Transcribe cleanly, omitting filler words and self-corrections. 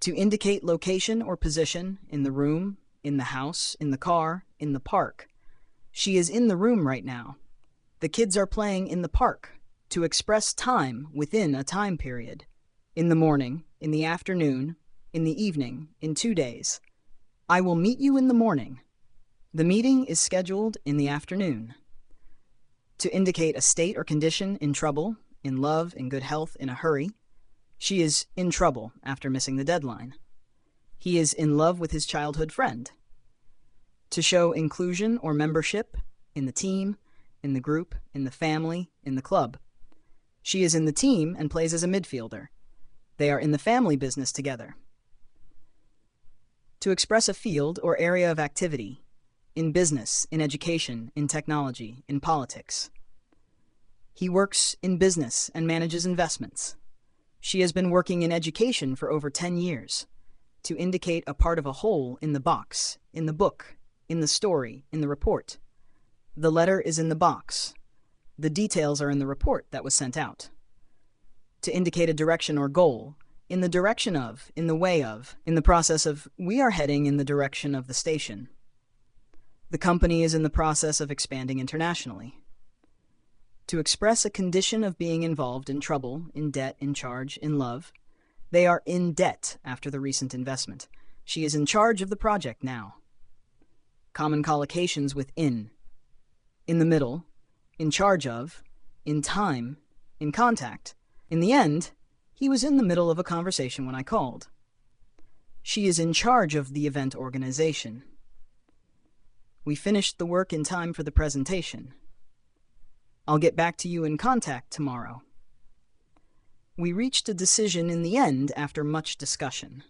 To indicate location or position in the room, in the house, in the car, in the park. She is in the room right now. The kids are playing in the park. To express time within a time period. In the morning, in the afternoon, in the evening, in 2 days. I will meet you in the morning. The meeting is scheduled in the afternoon. To indicate a state or condition in trouble, in love, in good health, in a hurry. She is in trouble after missing the deadline. He is in love with his childhood friend. To show inclusion or membership in the team, in the group, in the family, in the club. She is in the team and plays as a midfielder. They are in the family business together. To express a field or area of activity, in business, in education, in technology, in politics. He works in business and manages investments. She has been working in education for over 10 years. To indicate a part of a whole in the box, in the book, in the story, in the report. The letter is in the box. The details are in the report that was sent out. To indicate a direction or goal, in the direction of, in the way of, in the process of, we are heading in the direction of the station. The company is in the process of expanding internationally. To express a condition of being involved in trouble, in debt, in charge, in love. They are in debt after the recent investment. She is in charge of the project now. Common collocations with in the middle, in charge of, in time, in contact. In the end, he was in the middle of a conversation when I called. She is in charge of the event organization. We finished the work in time for the presentation. I'll get back to you in contact tomorrow. We reached a decision in the end after much discussion.